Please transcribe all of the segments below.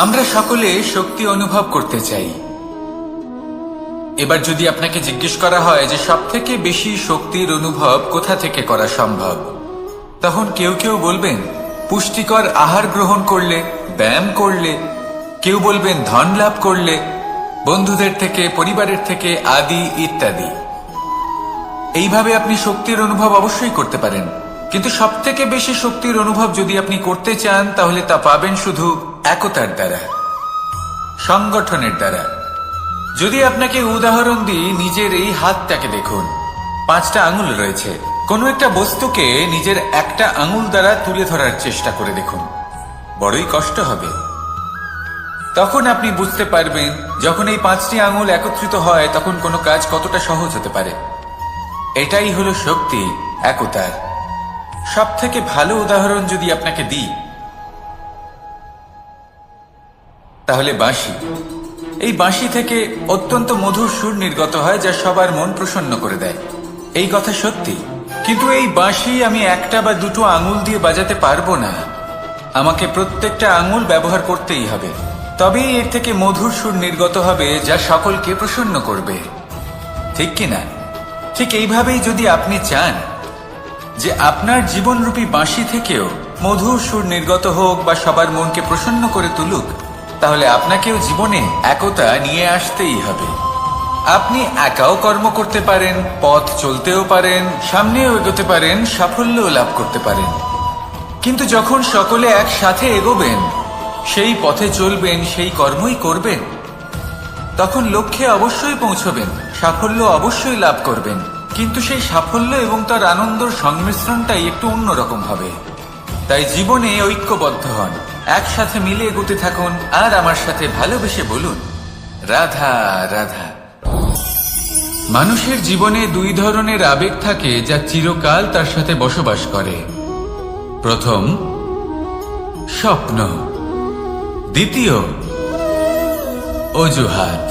আমরা সকলে শক্তি অনুভব করতে চাই। এবার যদি আপনাকে জিজ্ঞেস করা হয় যে সবথেকে বেশি শক্তির অনুভব কোথা থেকে করা সম্ভব, তখন কেউ কেউ বলবেন পুষ্টিকর আহার গ্রহণ করলে, ব্যায়াম করলে, কেউ বলবেন ধন লাভ করলে, বন্ধুদের থেকে, পরিবারের থেকে, আদি ইত্যাদি। এইভাবে আপনি শক্তির অনুভব অবশ্যই করতে পারেন, কিন্তু সবথেকে বেশি শক্তির অনুভব যদি আপনি করতে চান তাহলে তা পাবেন শুধু একতার দ্বারা, সংগঠনের দ্বারা। যদি আপনাকে উদাহরণ দিই, নিজের এই হাতটাকে দেখুন, 5টা আঙুল রয়েছে। কোনো একটা বস্তুকে নিজের একটা আঙুল দ্বারা তুলে ধরার চেষ্টা করে দেখুন, বড়ই কষ্ট হবে। তখন আপনি বুঝতে পারবেন যখন এই 5টি আঙুল একত্রিত হয় তখন কোনো কাজ কতটা সহজ হতে পারে। এটাই হলো শক্তি, একতার। সব থেকে ভালো উদাহরণ যদি আপনাকে দিই তাহলে বাঁশি। এই বাঁশি থেকে অত্যন্ত মধুর সুর নির্গত হয় যা সবার মন প্রসন্ন করে দেয়। এই কথা সত্যি, কিন্তু এই বাঁশি আমি একটা বা দুটো আঙুল দিয়ে বাজাতে পারবো না। আমাকে প্রত্যেকটা আঙুল ব্যবহার করতেই হবে, তবেই এর থেকে মধুর সুর নির্গত হবে যা সকলকে প্রসন্ন করবে, ঠিক কিনা? ঠিক এইভাবেই যদি আপনি চান যে আপনার জীবনরূপী বাঁশি থেকেও মধুর সুর নির্গত হোক বা সবার মনকে প্রসন্ন করে তুলুক, তাহলে আপনাকেও জীবনে একতা নিয়ে আসতেই হবে। আপনি একাও কর্ম করতে পারেন, পথ চলতেও পারেন, সামনেও এগোতে পারেন, সাফল্যও লাভ করতে পারেন। কিন্তু যখন সকলে একসাথে এগোবেন, সেই পথে চলবেন, সেই কর্মই করবেন, তখন লক্ষ্যে অবশ্যই পৌঁছবেন, সাফল্য অবশ্যই লাভ করবেন। কিন্তু সেই সাফল্য এবং তার আনন্দের সংমিশ্রণটাই একটু অন্যরকম হবে। তাই জীবনে ঐক্যবদ্ধ হন, একসাথে মিলে এগোতে থাকুন, আর আমার সাথে ভালোবেসে বলুন রাধা রাধা। মানুষের জীবনে 2 ধরনের আবেগ থাকে যা চিরকাল তার সাথে বসবাস করে। প্রথম, স্বপ্ন। দ্বিতীয়, অজুহাত।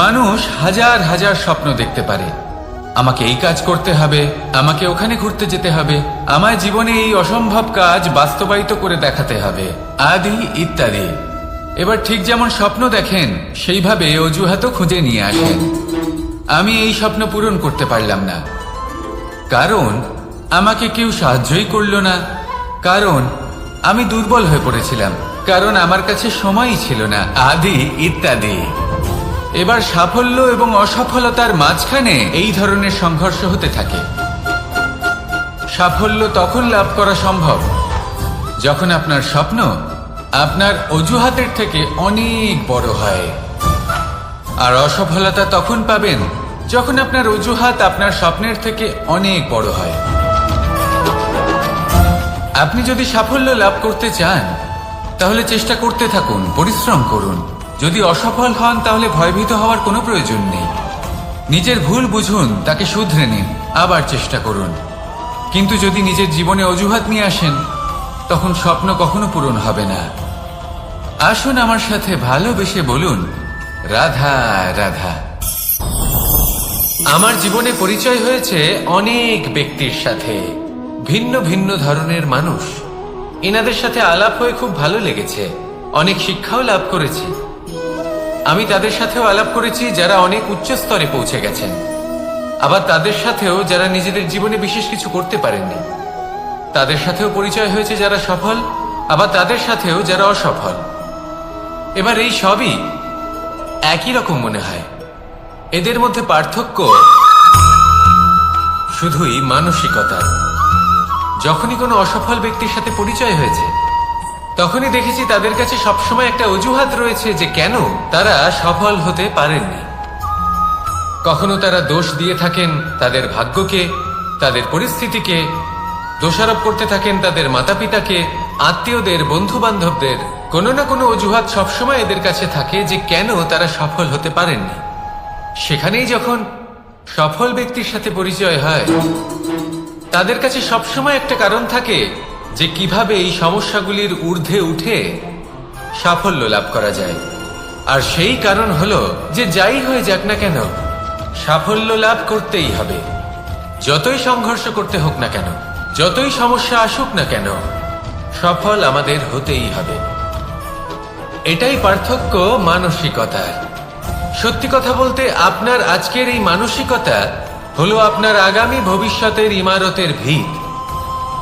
মানুষ হাজার হাজার স্বপ্ন দেখতে পারে। আমাকে এই কাজ করতে হবে, আমাকে ওখানে ঘুরতে যেতে হবে, আমার জীবনে এই অসম্ভব কাজ বাস্তবায়িত করে দেখাতে হবে, আদি ইত্যাদি। এবার ঠিক যেমন স্বপ্ন দেখেন সেইভাবে অজুহাতও খুঁজে নিয়ে আসেন। আমি এই স্বপ্ন পূরণ করতে পারলাম না, কারণ আমাকে কেউ সাহায্যই করল না, কারণ আমি দুর্বল হয়ে পড়েছিলাম, কারণ আমার কাছে সময়ই ছিল না, আদি ইত্যাদি। এবার সাফল্য এবং অসফলতার মাঝখানে এই ধরনের সংঘর্ষ হতে থাকে। সাফল্য তখন লাভ করা সম্ভব যখন আপনার স্বপ্ন আপনার অজুহাতের থেকে অনেক বড় হয়, আর অসফলতা তখন পাবেন যখন আপনার অজুহাত আপনার স্বপ্নের থেকে অনেক বড় হয়। আপনি যদি সাফল্য লাভ করতে চান তাহলে চেষ্টা করতে থাকুন, পরিশ্রম করুন। যদি অসফল হন তাহলে ভয়ভীত হওয়ার কোনো প্রয়োজন নেই। নিজের ভুল বুঝুন, তাকে শুধরে নিন, আবার চেষ্টা করুন। কিন্তু যদি নিজের জীবনে অজুহাত নিয়ে আসেন তখন স্বপ্ন কখনো পূরণ হবে না। আসুন আমার সাথে ভালোবেসে বলুন রাধা রাধা। আমার জীবনে পরিচয় হয়েছে অনেক ব্যক্তির সাথে, ভিন্ন ভিন্ন ধরনের মানুষ। এনাদের সাথে আলাপ হয়ে খুব ভালো লেগেছে, অনেক শিক্ষাও লাভ করেছি। আমি তাদের সাথেও আলাপ করেছি যারা অনেক উচ্চ স্তরে পৌঁছে গেছেন, আবার তাদের সাথেও যারা নিজেদের জীবনে বিশেষ কিছু করতে পারেননি। তাদের সাথেও পরিচয় হয়েছে যারা সফল, আবার তাদের সাথেও যারা অসফল। এবার এই সবই একই রকম মনে হয়। এদের মধ্যে পার্থক্য শুধুই মানসিকতার। যখনই কোনো অসফল ব্যক্তির সাথে পরিচয় হয়েছে তখনই দেখেছি তাদের কাছে সবসময় একটা অজুহাত রয়েছে যে কেন তারা সফল হতে পারেননি। কখনো তারা দোষ দিয়ে থাকেন তাদের ভাগ্যকে, তাদের পরিস্থিতিকে, দোষারোপ করতে থাকেন তাদের মাতা পিতাকে, আত্মীয়দের, বন্ধু বান্ধবদের। কোনো না কোনো অজুহাত সবসময় এদের কাছে থাকে যে কেন তারা সফল হতে পারেননি। সেখানেই যখন সফল ব্যক্তির সাথে পরিচয় হয় তাদের কাছে সবসময় একটা কারণ থাকে যে কিভাবে এই সমস্যাগুলির ঊর্ধ্বে উঠে সাফল্য লাভ করা যায়। আর সেই কারণ হলো যে যাই হয়ে যাক না কেন সাফল্য লাভ করতেই হবে। যতই সংঘর্ষ করতে হোক না কেন, যতই সমস্যা আসুক না কেন, সফল আমাদের হতেই হবে। এটাই পার্থক্য মানসিকতার। সত্যি কথা বলতে আপনার আজকের এই মানসিকতা হলো আপনার আগামী ভবিষ্যতের ইমারতের ভিত।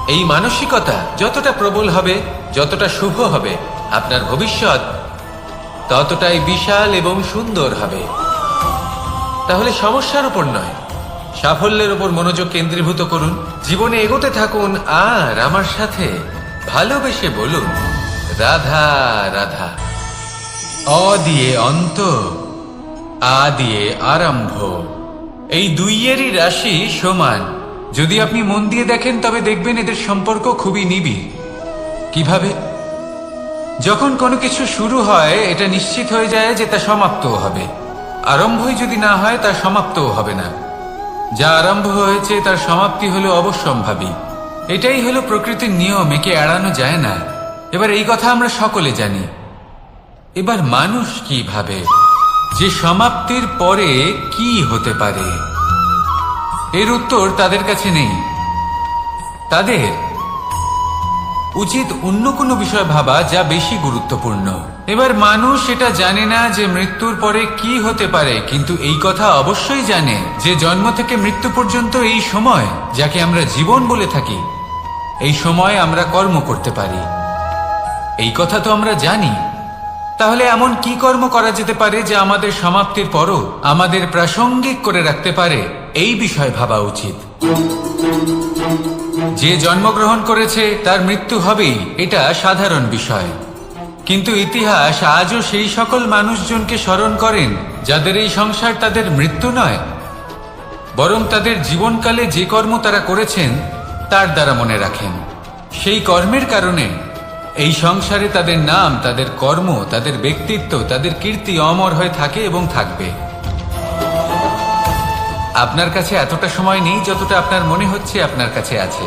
এই মানসিকতা যতটা প্রবল হবে, যতটা শুভ হবে, আপনার ভবিষ্যৎ ততটাই বিশাল এবং সুন্দর হবে। তাহলে সমস্যার উপর নয়, সাফল্যের উপর মনোযোগ কেন্দ্রীভূত করুন, জীবনে এগোতে থাকুন, আর আমার সাথে ভালোবেসে বলুন, রাধা রাধা। অ দিয়ে অন্ত, আ দিয়ে আরম্ভ। এই দুইয়েরই রাশি সমান। যদি আপনি মন দিয়ে দেখেন তবে দেখবেন এদের সম্পর্ক খুবই নিবিড়। কিভাবে? যখন কোনো কিছু শুরু হয় এটা নিশ্চিত হয়ে যায় যে তা সমাপ্তও হবে। আরম্ভই যদি না হয় তা সমাপ্তও হবে না। যা আরম্ভ হয়েছে তার সমাপ্তি হলো অবশ্যম্ভাবী। এটাই হলো প্রকৃতির নিয়ম, একে এড়ানো যায় না। এবার এই কথা আমরা সকলে জানি। এবার মানুষ কি ভাবে যে সমাপ্তির পরে কি হতে পারে, এর উত্তর তাদের কাছে নেই। তাদের উচিত অন্য কোনো বিষয় ভাবা যা বেশি গুরুত্বপূর্ণ। এবার মানুষ এটা জানে না যে মৃত্যুর পরে কি হতে পারে, কিন্তু এই কথা অবশ্যই জানে যে জন্ম থেকে মৃত্যু পর্যন্ত এই সময়, যাকে আমরা জীবন বলে থাকি, এই সময় আমরা কর্ম করতে পারি। এই কথা তো আমরা জানি। তাহলে এমন কি কর্ম করা যেতে পারে যা আমাদের সমাপ্তির পরও আমাদের প্রাসঙ্গিক করে রাখতে পারে, এই বিষয় ভাবা উচিত। যে জন্মগ্রহণ করেছে তার মৃত্যু হবেই, এটা সাধারণ বিষয়। কিন্তু ইতিহাস আজও সেই সকল মানুষজনকে স্মরণ করেন যাদের এই সংসার তাদের মৃত্যু নয়, বরং তাদের জীবনকালে যে কর্ম তারা করেছেন তার দ্বারা মনে রাখেন। সেই কর্মের কারণে এই সংসারে তাদের নাম, তাদের কর্ম, তাদের ব্যক্তিত্ব, তাদের কীর্তি অমর হয়ে থাকে এবং থাকবে। আপনার কাছে এতটা সময় নেই যতটা আপনার মনে হচ্ছে আপনার কাছে আছে।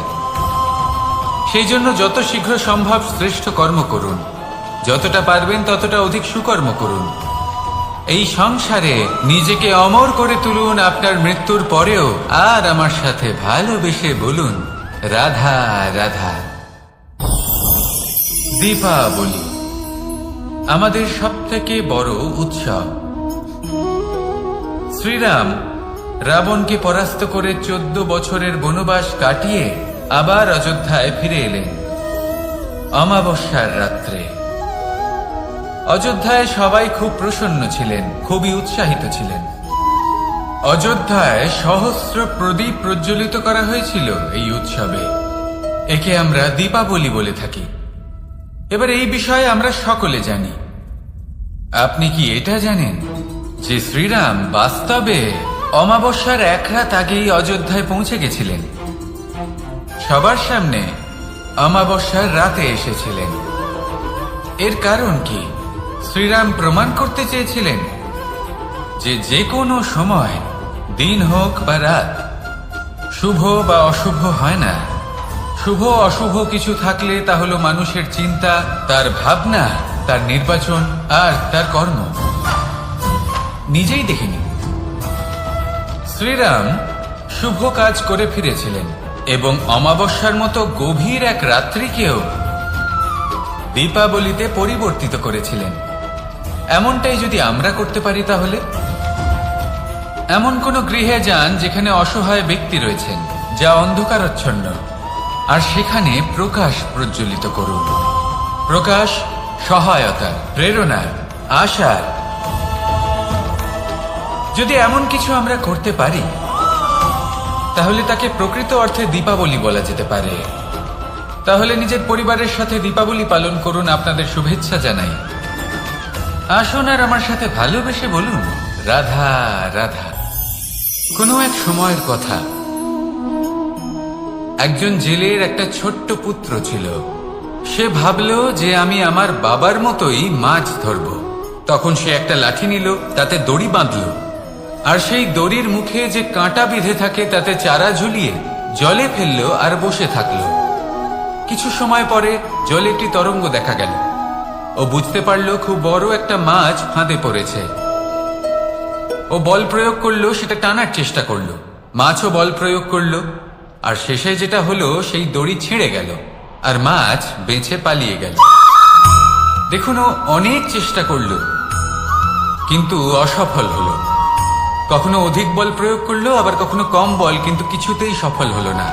সেই জন্য যত শীঘ্র সম্ভব শ্রেষ্ঠ কর্ম করুন, যতটা পারবেন ততটা অধিক সুকর্ম করুন। এই সংসারে নিজেকে অমর করে তুলুন আপনার মৃত্যুর পরেও, আর আমার সাথে ভালোবেসে বলুন, রাধা রাধা। দীপাবলি আমাদের সবথেকে বড় উৎসব। শ্রীরাম রাবণকে পরাস্ত করে 14 বছরের বনবাস কাটিয়ে আবার অযোধ্যায় ফিরে এলেন অমাবস্যার রাত্রে। অযোধ্যায় সবাই খুব প্রসন্ন ছিলেন, খুবই উৎসাহিত ছিলেন। অযোধ্যায় সহস্র প্রদীপ প্রজ্বলিত করা হয়েছিল এই উৎসবে। একে আমরা দীপাবলি বলে থাকি। এবার এই বিষয়ে আমরা সকলে জানি। আপনি কি এটা জানেন যে শ্রীরাম বাস্তবে অমাবস্যার এক রাত আগেই অযোধ্যায় পৌঁছে গেছিলেন? সবার সামনে অমাবস্যার রাতে এসেছিলেন। এর কারণ কি? শ্রীরাম প্রমাণ করতে চেয়েছিলেন যে যে কোনো সময়, দিন হোক বা রাত, শুভ বা অশুভ হয় না। শুভ অশুভ কিছু থাকলে তা হলো মানুষের চিন্তা, তার ভাবনা, তার নির্বাচন আর তার কর্ম। নিজেই দেখিনি। শ্রীরাম শুভ কাজ করে ফিরেছিলেন এবং অমাবস্যার মতো গভীর এক রাত্রিকেও দীপাবলিতে পরিবর্তিত করেছিলেন। এমনটাই যদি আমরা করতে পারি, তাহলে এমন কোন গৃহে যান যেখানে অসহায় ব্যক্তি রয়েছেন, যা অন্ধকারাচ্ছন্ন, আর সেখানে প্রকাশ প্রজ্বলিত করুন। প্রকাশ সহায়তা, প্রেরণা, আশা। যদি এমন কিছু আমরা করতে পারি তাহলে তাকে প্রকৃত অর্থে দীপাবলি বলা যেতে পারে। তাহলে নিজের পরিবারের সাথে দীপাবলি পালন করুন। আপনাদের শুভেচ্ছা জানাই। আসুন আর আমার সাথে ভালোবেসে বলুন, রাধা রাধা। কোনো এক সময়ের কথা, একজন জেলের একটা ছোট্ট পুত্র ছিল। সে ভাবল যে আমি আমার বাবার মতোই মাছ ধরব। তখন সে একটা লাঠি নিল, তাতে দড়ি বাঁধল, আর সেই দড়ির মুখে যে কাঁটা বিঁধে থাকে তাতে চারা ঝুলিয়ে জলে ফেললো আর বসে থাকলো। কিছু সময় পরে জলে একটি তরঙ্গ দেখা গেল। ও বুঝতে পারল খুব বড় একটা মাছ ফাঁদে পড়েছে। ও বল প্রয়োগ করলো, সেটা টানার চেষ্টা করলো। মাছও বল প্রয়োগ করলো, আর শেষে যেটা হলো সেই দড়ি ছিঁড়ে গেল আর মাছ বেঁচে পালিয়ে গেল। দেখুন, ও অনেক চেষ্টা করলো, কিন্তু অসফল হলো। কখনো অধিক বল প্রয়োগ করলো, আবার কখনো কম বল, কিন্তু কিছুতেই সফল হলো না।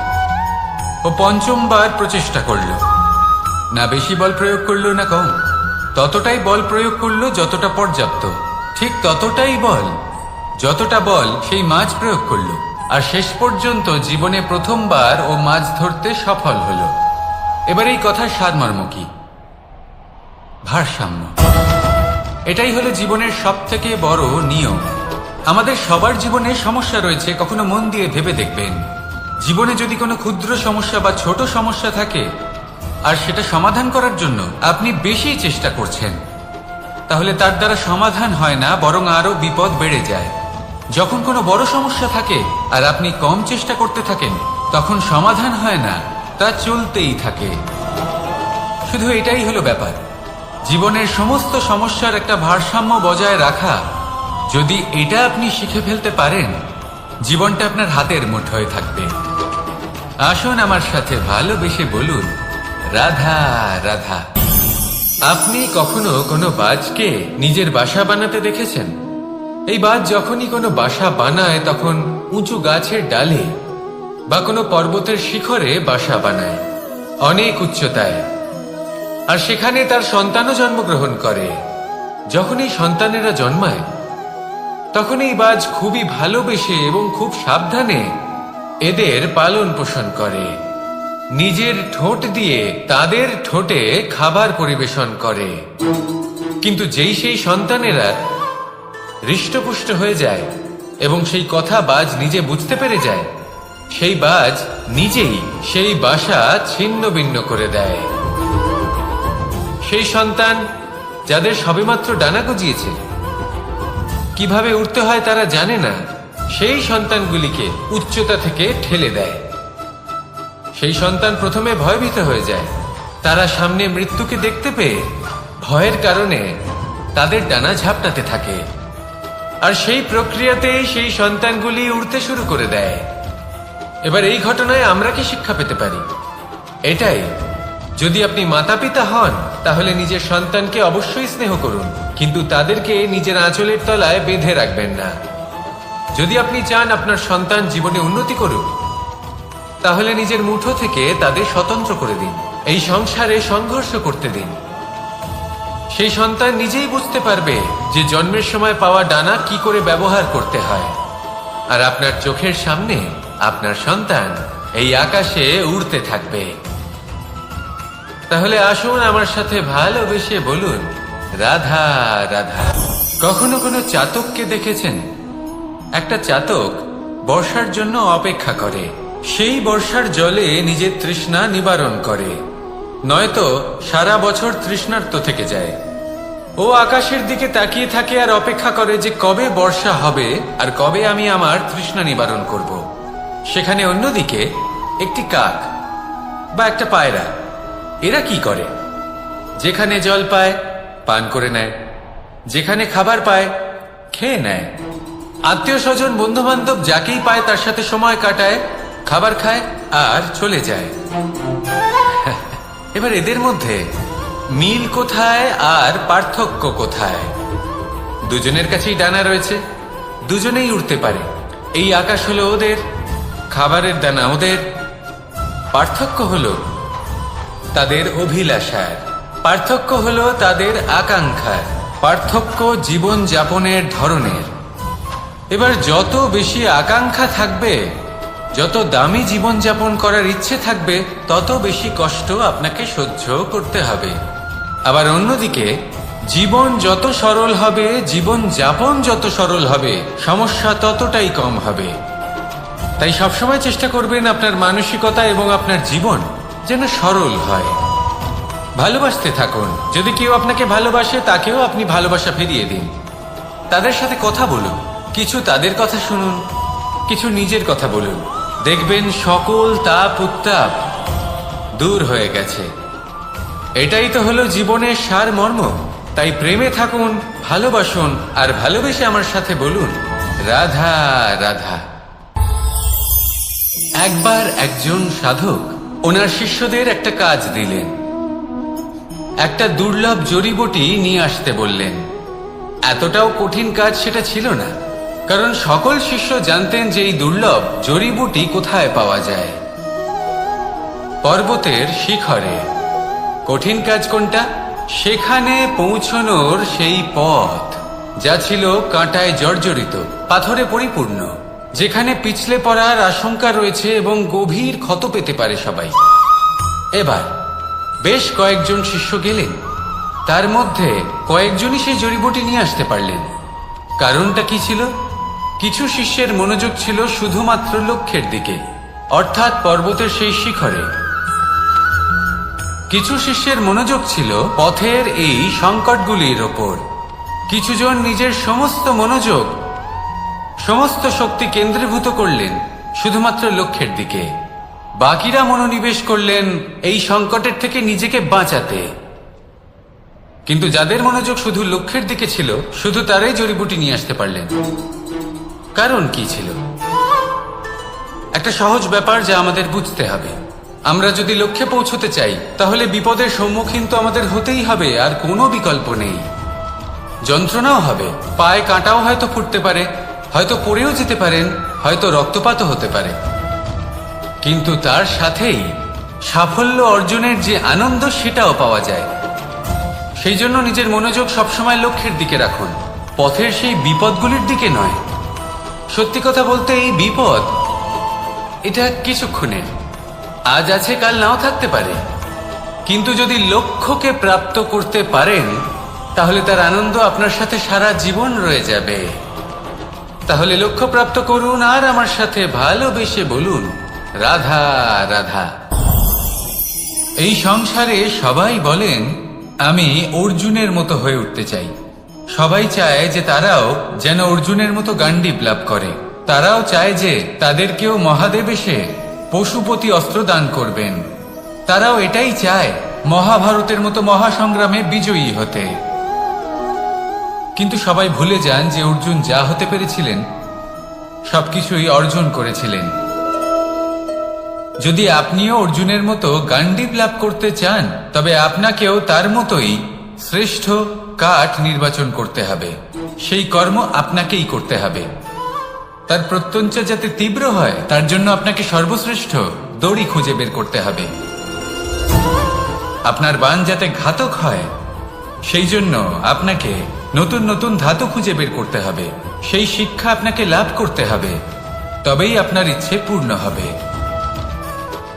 ও পঞ্চমবার প্রচেষ্টা করলো, না বেশি বল প্রয়োগ করলো না কম, ততটাই বল প্রয়োগ করলো যতটা পর্যাপ্ত, ঠিক ততটাই বল, যতটা বল সেই মাছ প্রয়োগ করলো। আর শেষ পর্যন্ত জীবনে প্রথমবার ও মাছ ধরতে সফল হলো। এবার এই কথার সারমর্ম কি? ভারসাম্য। এটাই হলো জীবনের সবথেকে বড় নিয়ম। আমাদের সবার জীবনে সমস্যা রয়েছে, কখনো মন দিয়ে ভেবে দেখবেন, জীবনে যদি কোনো ক্ষুদ্র সমস্যা বা ছোট সমস্যা থাকে আর সেটা সমাধান করার জন্য আপনি বেশি চেষ্টা করছেন, তাহলে তার দ্বারা সমাধান হয় না, বরং আরো বিপদ বেড়ে যায়। যখন কোনো বড় সমস্যা থাকে আর আপনি কম চেষ্টা করতে থাকেন, তখন সমাধান হয় না, তা চলতেই থাকে। শুধু এটাই হলো ব্যাপার, জীবনের সমস্ত সমস্যার একটা ভারসাম্য বজায় রাখা। যদি এটা আপনি শিখে ফেলতে পারেন, জীবনটা আপনার হাতের মুঠোয় থাকবে। আসুন আমার সাথে ভালোবেসে বলুন, রাধা রাধা। আপনি কখনো কোনো বাজকে নিজের বাসা বানাতে দেখেছেন? এই বাজ যখনই কোনো বাসা বানায়, তখন উঁচু গাছের ডালে বা কোনো পর্বতের শিখরে বাসা বানায়, অনেক উচ্চতায়। আর সেখানে তার সন্তানও জন্মগ্রহণ করে। যখন এই সন্তানেরা জন্মায়, তখন এই বাজ খুবই ভালোবেসে এবং খুব সাবধানে এদের পালন পোষণ করে। নিজের ঠোঁট দিয়ে তাদের ঠোঁটে খাবার পরিবেশন করে। কিন্তু যেই সেই সন্তানেরা হৃষ্টপুষ্ট হয়ে যায় এবং সেই কথা বাজ নিজে বুঝতে পেরে যায়, সেই বাজ নিজেই সেই বাসা ছিন্ন ভিন্ন করে দেয়। সেই সন্তান যাদের সবেমাত্র ডানা গজিয়েছে, কিভাবে উঠতে হয় তারা জানে না, সেই সন্তানগুলিকে উচ্চতা থেকে ঠেলে দেয়। সেই সন্তান প্রথমে ভয়ভীত হয়ে যায়। তারা সামনে মৃত্যুকে দেখতে পেয়ে ভয়ের কারণে তাদের ডানা ঝাপটাতে থাকে। আর সেই প্রক্রিয়াতেই সেই সন্তানগুলি উড়তে শুরু করে দেয়। এবার এই ঘটনায় আমরা কি শিক্ষা পেতে পারি? এটাই, যদি আপনি মাতা পিতা হন, তাহলে নিজের সন্তানকে অবশ্যই স্নেহ করুন, কিন্তু তাদেরকে নিজের আঁচলের তলায় বেঁধে রাখবেন না। যদি আপনি চান আপনার সন্তান জীবনে উন্নতি করুক, তাহলে নিজের মুঠো থেকে তাদের স্বতন্ত্র করে দিন। এই সংসারে সংঘর্ষ করতে দিন। সেই সন্তান নিজেই বুঝতে পারবে যে জন্মের সময় পাওয়া ডানা কি করে ব্যবহার করতে হয়। আর আপনার চোখের সামনে আপনার সন্তান এই আকাশে উড়তে থাকবে। তাহলে আসুন আমার সাথে ভালোবেসে বলুন, রাধা রাধা। কখনো কোনো চাতককে দেখেছেন? একটা চাতক বর্ষার জন্য অপেক্ষা করে। সেই বর্ষার জলে নিজের তৃষ্ণা নিবারণ করে, নয়তো সারা বছর তৃষ্ণার্ত থেকে যায়। ও আকাশের দিকে তাকিয়ে থাকে আর অপেক্ষা করে যে কবে বর্ষা হবে আর কবে আমি আমার তৃষ্ণা নিবারণ করব। সেখানে অন্যদিকে একটি কাক বা একটা পায়রা, এরা কি করে? যেখানে জল পায় পান করে নেয়, যেখানে খাবার পায় খেয়ে নেয়, আত্মীয় স্বজন বন্ধু বান্ধব যাকেই পায় তার সাথে সময় কাটায়, খাবার খায় আর চলে যায়। এবার এদের মধ্যে মিল কোথায় আর পার্থক্য কোথায়? দুজনের কাছেই ডানা রয়েছে, দুজনেই উড়তে পারে। এই আকাশ হলো ওদের, খাবারের দানা ওদের। পার্থক্য হলো তাদের অভিলাষার, পার্থক্য হলো তাদের আকাঙ্ক্ষার, পার্থক্য জীবন যাপনের ধরনের। এবার যত বেশি আকাঙ্ক্ষা থাকবে, যত দামি জীবন যাপন করার ইচ্ছে থাকবে, তত বেশি কষ্ট আপনাকে সহ্য করতে হবে। আবার অন্যদিকে জীবন যত সরল হবে, জীবন যাপন যত সরল হবে, সমস্যা ততটাই কম হবে। তাই সবসময় চেষ্টা করবেন আপনার মানসিকতা এবং আপনার জীবন যেন সরল হয়। ভালোবাসতে থাকুন। যদি কেউ আপনাকে ভালোবাসে, তাকেও আপনি ভালোবাসা ফিরিয়ে দিন। তাদের সাথে কথা বলুন, কিছু তাদের কথা শুনুন, কিছু নিজের কথা বলুন। দেখবেন সকল তাপ উত্তাপ দূর হয়ে গেছে। এটাই তো হলো জীবনের সারমর্ম। তাই প্রেমে থাকুন, ভালোবাসুন, আর ভালোবেসে আমার সাথে বলুন, রাধা রাধা। একবার একজন সাধক ওনার শিষ্যদের একটা কাজ দিলেন। একটা দুর্লভ জড়িবুটি নিয়ে আসতে বললেন। এতটাও কঠিন কাজ সেটা ছিল না, কারণ সকল শিষ্য জানতেন যে এই দুর্লভ জড়িবুটি কোথায় পাওয়া যায়। পর্বতের শিখরে। কঠিন কাজ কোনটা? সেখানে পৌঁছনোর সেই পথ, যা ছিল কাঁটায় জর্জরিত, পাথরে পরিপূর্ণ, যেখানে পিছলে পড়ার আশঙ্কা রয়েছে এবং গভীর ক্ষত পেতে পারে সবাই। এবার বেশ কয়েকজন শিষ্য গেলেন, তার মধ্যে কয়েকজনই সেই জড়িবুটি নিয়ে আসতে পারলেন। কারণটা কি ছিল? কিছু শিষ্যের মনোযোগ ছিল শুধুমাত্র লক্ষ্যের দিকে, অর্থাৎ পর্বতের সেই শিখরে। কিছু শিষ্যের মনোযোগ ছিল পথের এই সংকটগুলির ওপর। কিছুজন নিজের সমস্ত মনোযোগ, সমস্ত শক্তি কেন্দ্রীভূত করলেন শুধুমাত্র লক্ষ্যের দিকে। বাকিরা মনোনিবেশ করলেন এই সংকটের থেকে নিজেকে বাঁচাতে। কিন্তু যাদের মনোযোগ শুধু লক্ষ্যের দিকে ছিল, শুধু তারাই জড়িবুটি নিয়ে আসতে পারলেন। কারণ কি ছিল? একটা সহজ ব্যাপার যা আমাদের বুঝতে হবে। আমরা যদি লক্ষ্যে পৌঁছতে চাই, তাহলে বিপদের সম্মুখীন তো আমাদের হতেই হবে, আর কোনো বিকল্প নেই। যন্ত্রণাও হবে, পায়ে কাঁটাও হয়তো ফুটতে পারে, হয়তো পড়েও যেতে পারেন, হয়তো রক্তপাতও হতে পারে। কিন্তু তার সাথেই সাফল্য অর্জনের যে আনন্দ, সেটাও পাওয়া যায়। সেই জন্য নিজের মনোযোগ সবসময় লক্ষ্যের দিকে রাখুন, পথের সেই বিপদগুলির দিকে নয়। সত্যি কথা বলতে, এই বিপদ এটা কিছুক্ষণের, আজ আছে কাল নাও থাকতে পারে। কিন্তু যদি লক্ষ্যকে প্রাপ্ত করতে পারেন, তাহলে তার আনন্দ আপনার সাথে সারা জীবন রয়ে যাবে। তাহলে লক্ষ্য প্রাপ্ত করুন আর আমার সাথে ভালোবেসে বলুন, রাধা রাধা। এই সংসারে সবাই বলেন, আমি অর্জুনের মতো হয়ে উঠতে চাই। সবাই চায় যে তারাও যেন অর্জুনের মতো গান্ডীব লাভ করে। তারাও চায় যে তাদেরকেও মহাদেব এসে পশুপতি অস্ত্র দান করবেন। তারাও এটাই চায় মহাভারতের মতো মহাসংগ্রামে বিজয়ী হতে। কিন্তু সবাই ভুলে যান যে অর্জুন যা হতে পেরেছিলেন, সবকিছুই অর্জন করেছিলেন। যদি আপনিও অর্জুনের মতো গান্ডীব লাভ করতে চান, তবে আপনাকেও তার মতোই শ্রেষ্ঠ কাঠ নির্বাচন করতে হবে। সেই কর্ম আপনাকেই করতে হবে। তার প্রত্যঞ্চা যাতে তীব্র হয়, তার জন্য আপনাকে সর্বশ্রেষ্ঠ দড়ি খুঁজে বের করতে হবে। আপনার বাণ যাতে ঘাতক হয়, সেই জন্য আপনাকে নতুন নতুন ধাতু খুঁজে বের করতে হবে। সেই শিক্ষা আপনাকে লাভ করতে হবে, তবেই আপনার ইচ্ছে পূর্ণ হবে।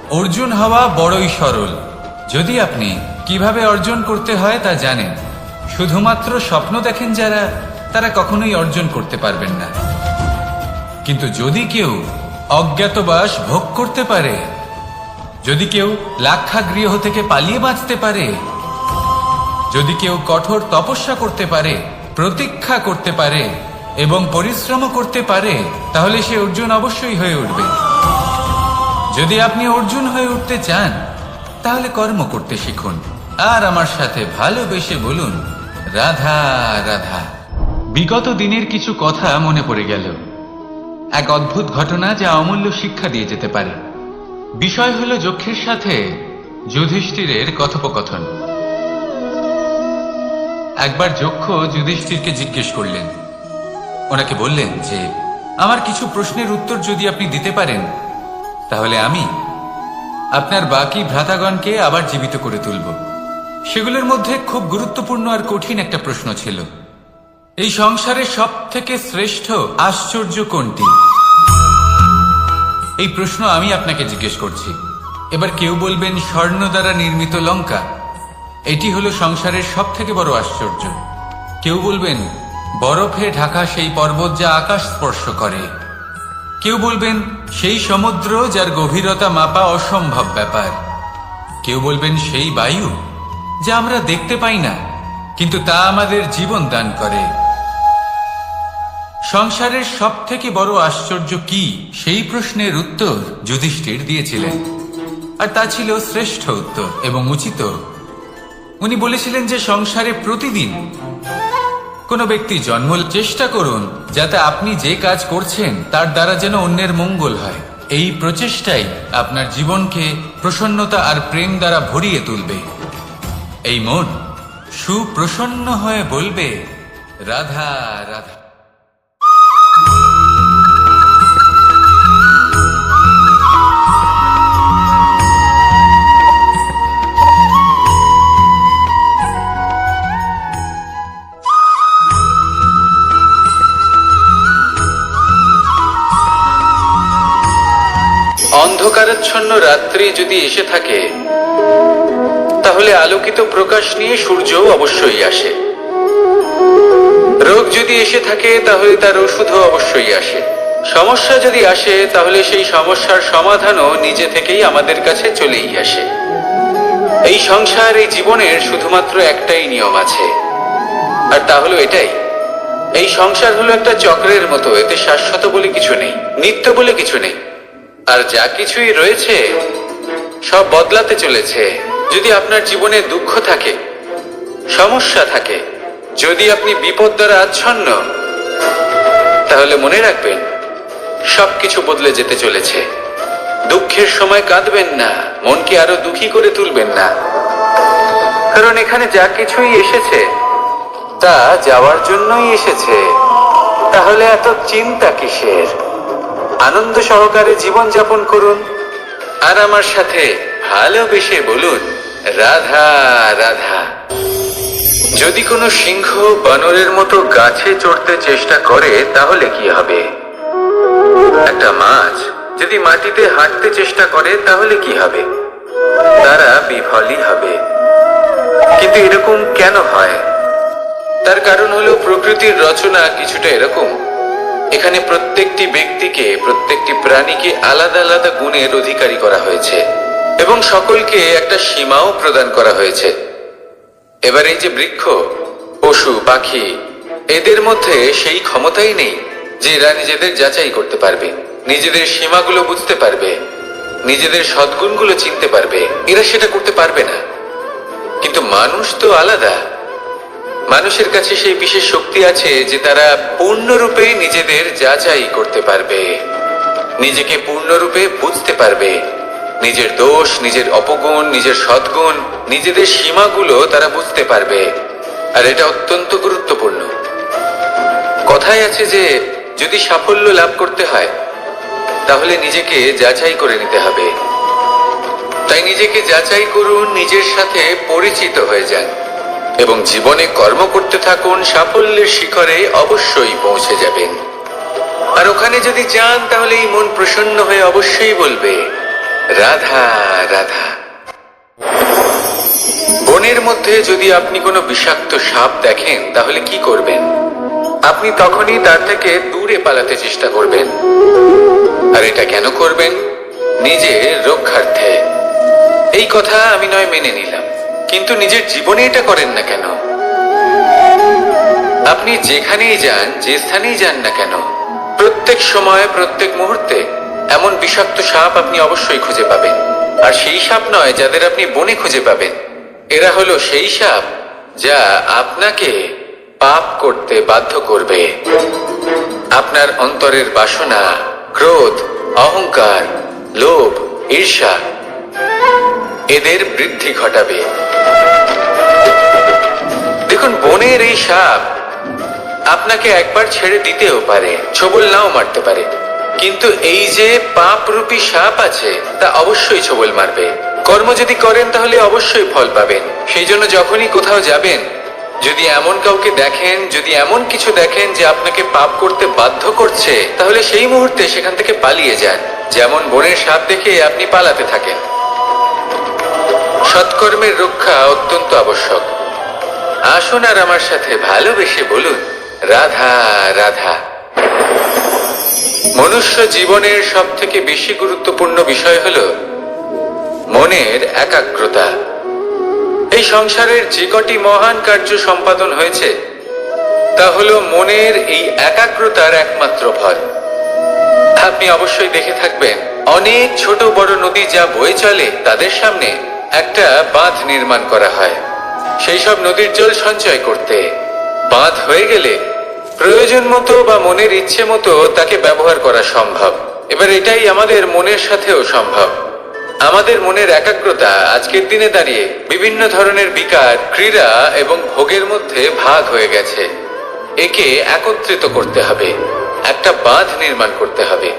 অর্জুন হওয়া বড়ই সরল, যদি আপনি কিভাবে অর্জন করতে হয় তা জানেন। শুধুমাত্র স্বপ্ন দেখেন যারা, তারা কখনোই অর্জন করতে পারবেন না। কিন্তু যদি কেউ অজ্ঞাতবাস ভোগ করতে পারে, যদি কেউ লাক্ষাগৃহ থেকে পালিয়ে বাঁচতে পারে, যদি কেউ কঠোর তপস্যা করতে পারে, প্রতীক্ষা করতে পারে এবং পরিশ্রম করতে পারে, তাহলে সে অর্জুন অবশ্যই হয়ে উঠবে। যদি আপনি অর্জুন হয়ে উঠতে চান, তাহলে কর্ম করতে শিখুন আর আমার সাথে ভালোবেসে বলুন, রাধা রাধা। বিগত দিনের কিছু কথা মনে পড়ে গেল। এক অদ্ভুত ঘটনা যা অমূল্য শিক্ষা দিয়ে যেতে পারে। বিষয় হলো যক্ষের সাথে যুধিষ্ঠিরের কথোপকথন। একবার যক্ষ যুধিষ্ঠিরকে জিজ্ঞেস করলেন। ওনাকে বললেন যে, আমার কিছু প্রশ্নের উত্তর যদি আপনি দিতে পারেন, তাহলে আমি আপনার বাকি ভ্রাতাগণকে আবার জীবিত করে তুলব। সেগুলোর মধ্যে খুব গুরুত্বপূর্ণ আর কঠিন একটা প্রশ্ন ছিল, এই সংসারে সব থেকে শ্রেষ্ঠ আশ্চর্য কোনটি? এই প্রশ্ন আমি আপনাকে জিজ্ঞেস করছি। এবার কেউ বলবেন স্বর্ণ দ্বারা নির্মিত লঙ্কা, এটি হলো সংসারের সব থেকে বড় আশ্চর্য। কেউ বলবেন বরফে ঢাকা সেই পর্বত যা আকাশ স্পর্শ করে। কেউ বলবেন সেই সমুদ্র যার গভীরতা মাপা অসম্ভব ব্যাপার। কেউ বলবেন সেই বায়ু যা আমরা দেখতে পাই না, কিন্তু তা আমাদের জীবন দান করে। সংসারের সব থেকে বড় আশ্চর্য কি, সেই প্রশ্নের উত্তর যুধিষ্ঠির দিয়েছিলেন, আর তা ছিল শ্রেষ্ঠ উত্তর এবং উচিত। উনি বলেছিলেন যে সংসারে প্রতিদিন কোনো ব্যক্তি জন্ম চেষ্টা করুন যাতে আপনি যে কাজ করছেন তার দ্বারা যেন অন্যের মঙ্গল হয়। এই প্রচেষ্টাই আপনার জীবনকে প্রসন্নতা আর প্রেম দ্বারা ভরিয়ে তুলবে। এই মন সুপ্রসন্ন হয়ে বলবে, রাধা রাধা। অন্ধকারাচ্ছন্ন রাত্রি যদি এসে থাকে, তাহলে আলোকিত প্রকাশ নিয়ে সূর্যও অবশ্যই আসে। রোগ যদি এসে থাকে, তাহলে তার ওষুধও অবশ্যই আসে। সমস্যা যদি আসে, তাহলে সেই সমস্যার সমাধানও নিজে থেকেই আমাদের কাছে চলেই আসে। এই সংসার, এই জীবনের শুধুমাত্র একটাই নিয়ম আছে, আর তা হলো এটাই, এই সংসার হলো একটা চক্রের মতো। এতে শাশ্বত বলে কিছু নেই, নিত্য বলে কিছু নেই, আর যা কিছুই রয়েছে সব বদলাতে চলেছে। যদি আপনার জীবনে দুঃখ থাকে, সমস্যা থাকে, যদি আপনি বিপদ দ্বারা আচ্ছন্ন, তাহলে মনে রাখবেন সবকিছু বদলে যেতে চলেছে। দুঃখের সময় কাঁদবেন না, মনকে আরো দুঃখী করে তুলবেন না, কারণ এখানে যা কিছুই এসেছে তা যাওয়ার জন্যই এসেছে। তাহলে এত চিন্তা কিসের? আনন্দ সহকারে জীবন যাপন করুন, আর আমার সাথে ভালোবেসে বলুন, রাধা রাধা। যদি কোনো সিংহ বানরের মতো গাছে চড়তে চেষ্টা করে, তাহলে কি হবে? একটা মাছ যদি মাটিতে হাঁটতে চেষ্টা করে, তাহলে কি হবে? তারা বিফলই হবে। কিন্তু এরকম কেন হয়? তার কারণ হলো প্রকৃতির রচনা কিছুটা এরকম। এখানে প্রত্যেকটি ব্যক্তিকে, প্রত্যেকটি প্রাণীকে আলাদা আলাদা গুণের অধিকারী করা হয়েছে, এবং সকলকে একটা সীমাও প্রদান করা হয়েছে। এবার এই যে বৃক্ষ, পশু, পাখি, এদের মধ্যে সেই ক্ষমতাই নেই যে এরা নিজেদের যাচাই করতে পারবে, নিজেদের সীমাগুলো বুঝতে পারবে, নিজেদের সদ্গুণগুলো চিনতে পারবে। এরা সেটা করতে পারবে না। কিন্তু মানুষ তো আলাদা। মানুষের কাছে সেই বিশেষ শক্তি আছে যে তারা পূর্ণরূপে নিজেদের যাচাই করতে পারবে, নিজেকে পূর্ণরূপে বুঝতে পারবে, নিজের দোষ, নিজের অপগুণ, নিজের সদ্গুণ, নিজেদের সীমাগুলো তারা বুঝতে পারবে। আর এটা অত্যন্ত গুরুত্বপূর্ণ। কথায় আছে যে যদি সাফল্য লাভ করতে হয়, তাহলে নিজেকে যাচাই করে নিতে হবে। তাই নিজেকে যাচাই করুন, নিজের সাথে পরিচিত হয়ে যান, এবং জীবনে কর্ম করতে থাকুন। সাফল্যের শিখরে অবশ্যই পৌঁছে যাবেন। আর ওখানে যদি যান, তাহলে এই মন প্রসন্ন হয়ে অবশ্যই বলবে, রাধা রাধা। বনের মধ্যে যদি আপনি কোনো বিষাক্ত সাপ দেখেন, তাহলে কি করবেন? আপনি তখনই তার থেকে দূরে পালাতে চেষ্টা করবেন। আর এটা কেন করবেন? নিজের রক্ষার্থে। এই কথা আমি নয় মেনে নিলাম, কিন্তু নিজের জীবনে এটা করেন না কেন? আপনি যেখানেই যান, যে স্থানেই যান না কেন, প্রত্যেক সময়, প্রত্যেক মুহূর্তে এমন বিষাক্ত সাপ আপনি অবশ্যই খুঁজে পাবেন। আর সেই সাপ নয় যাদের আপনি বনে খুঁজে পাবেন, এরা হলো সেই সাপ যা আপনাকে পাপ করতে বাধ্য করবে। আপনার অন্তরের বাসনা, ক্রোধ, অহংকার, লোভ, ঈর্ষা, এদের বৃদ্ধি ঘটাবে। দেখুন, বনের এই সাপ আপনাকে একবার ছেড়ে দিতেও পারে, ছোবল নাও মারতে পারে, কিন্তু এই যে পাপরূপী সাপ আছে, তা অবশ্যই ছোবল মারবে। কর্ম যদি করেন, তাহলে অবশ্যই ফল পাবেন। সেই জন্য যখনই কোথাও যাবেন, যদি এমন কাউকে দেখেন, যদি এমন কিছু দেখেন যে আপনাকে পাপ করতে বাধ্য করছে, তাহলে সেই মুহূর্তে সেখান থেকে পালিয়ে যান। যেমন বনের সাপ দেখে আপনি পালাতে থাকেন। সৎকর্মের রক্ষা অত্যন্ত আবশ্যক। আসুন আর আমার সাথে ভালোবেসে বলুন, রাধা রাধা। মনুষ্য জীবনের সব থেকে বেশি গুরুত্বপূর্ণ বিষয় হল মনের একাগ্রতা। এই সংসারের যে কটি মহান কার্য সম্পাদন হয়েছে, তা হল মনের এই একাগ্রতার একমাত্র ফল। আপনি অবশ্যই দেখে থাকবেন, অনেক ছোট বড় নদী যা বয়ে চলে, তাদের সামনে একটা বাঁধ নির্মাণ করা হয় সেই সব নদীর জল সঞ্চয় করতে। বাঁধ হয়ে গেলে প্রয়োজন মতো বা মনের ইচ্ছে মতো তাকে ব্যবহার করা সম্ভব। এবার এটাই আমাদের মনের সাথেও সম্ভব। আমাদের মনের একাগ্রতা আজকের দিনে দাঁড়িয়ে বিভিন্ন ধরনের বিকার, ক্রীড়া এবং ভোগের মধ্যে ভাগ হয়ে গেছে। একে একত্রিত করতে হবে, একটা বাঁধ নির্মাণ করতে হবে,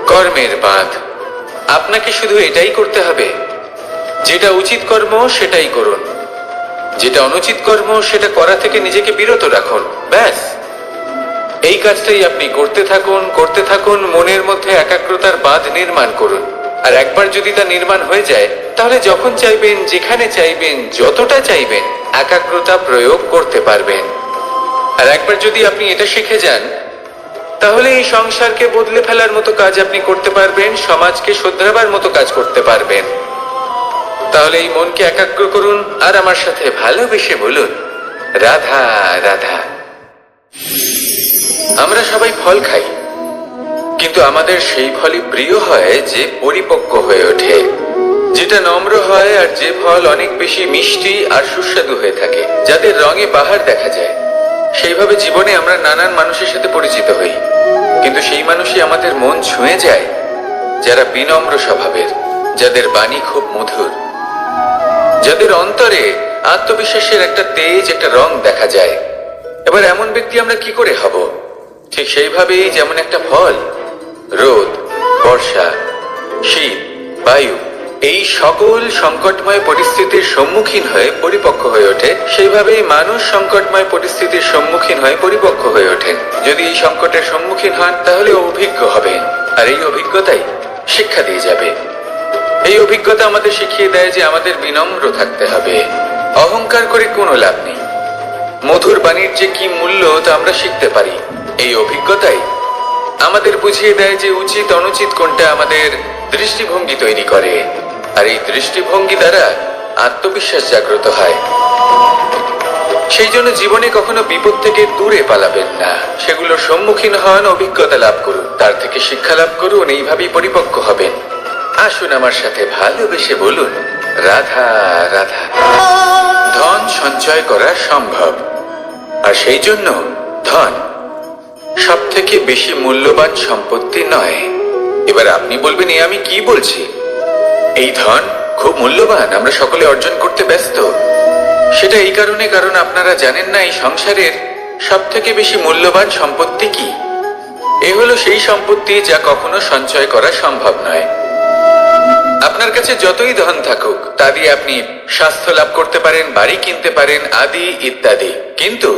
কর্মের বাঁধ। আপনাকে শুধু এটাই করতে হবে, যেটা উচিত কর্ম সেটাই করুন, যেটা অনুচিত কর্ম সেটা করা থেকে নিজেকে বিরত রাখুন। ব্যাস, এই কাজটাই আপনি করতে থাকুন, মনের মধ্যে একাগ্রতার বাঁধ নির্মাণ করুন। আর একবার যদি তা নির্মাণ হয়ে যায়, তাহলে যখন চাইবেন, যেখানে চাইবেন, যতটা চাইবেন একাগ্রতা প্রয়োগ করতে পারবেন। আর একবার যদি আপনি এটা শিখে যান, তাহলে এই সংসারকে বদলে ফেলার মতো কাজ আপনি করতে পারবেন, সমাজকে শোধরাবার মতো কাজ করতে পারবেন। তাহলে এই মনকে একাগ্র করুন আর আমার সাথে ভালোবেসে বলুন, রাধা রাধা। আমরা সবাই ফল খাই, কিন্তু আমাদের সেই ফলই প্রিয় হয় যে পরিপক্ক হয়ে ওঠে, যেটা নম্র হয়, আর যে ফল অনেক বেশি মিষ্টি আর সুস্বাদু হয়ে থাকে, যাদের রঙে বাহার দেখা যায়। সেইভাবে জীবনে আমরা নানান মানুষের সাথে পরিচিত হই, কিন্তু সেই মানুষই আমাদের মন ছুঁয়ে যায় যারা বিনম্র স্বভাবের, যাদের বাণী খুব মধুর, যাদের অন্তরে আত্মবিশ্বাসের একটা তেজ, একটা রং দেখা যায়। এবার এমন ব্যক্তি আমরা কি করে হব? ঠিক সেইভাবেই যেমন একটা ফল রোদ, বর্ষা, শীত, বায়ু এই সকল সংকটময় পরিস্থিতির সম্মুখীন হয়ে পরিপক্ক হয়ে ওঠে, সেইভাবেই মানুষ সংকটময় পরিস্থিতির সম্মুখীন হয়ে পরিপক্ক হয়ে ওঠেন। যদি এই সংকটের সম্মুখীন হন, তাহলে অভিজ্ঞ হবেন, আর এই অভিজ্ঞতাই শিক্ষা দিয়ে যাবে। এই অভিজ্ঞতা আমাদের শিখিয়ে দেয় যে আমাদের বিনম্র থাকতে হবে, অহংকার করে কোনো লাভ নেই। মধুর বাণীর যে কি মূল্য তা আমরা শিখতে পারি। এই অভিজ্ঞতাই আমাদের বুঝিয়ে দেয় যে উচিত অনুচিত কোনটা, আমাদের দৃষ্টিভঙ্গি তৈরি করে, আর এই দৃষ্টিভঙ্গি দ্বারা আত্মবিশ্বাস জাগ্রত হয়। সেই জন্য জীবনে কখনো বিপদ থেকে দূরে পালাবেন না, সেগুলোর সম্মুখীন হন, অভিজ্ঞতা লাভ করুন, তার থেকে শিক্ষা লাভ করুন, এইভাবেই পরিপক্ক হবেন। আসুন আমার সাথে ভালোবেসে বলুন, রাধা রাধা। ধন সঞ্চয় করা সম্ভব, আর সেই জন্য ধন সব থেকে বেশি মূল্যবান সম্পত্তি নয়। এবার আপনি বলবেন, এ আমি কি বলছি? এই ধন খুব মূল্যবান, আমরা সকলে অর্জন করতে ব্যস্ত। সেটা এই কারণে, কারণ আপনারা জানেন না এই সংসারের সব থেকে বেশি মূল্যবান সম্পত্তি কি। এ হলো সেই সম্পত্তি যা কখনো সঞ্চয় করা সম্ভব নয়। আপনার কাছে যতই ধন থাকুক, তা দিয়ে আপনি স্বাস্থ্য লাভ করতে পারেন, বাড়ি কিনতে পারেন, আদি ইত্যাদি, কিন্তু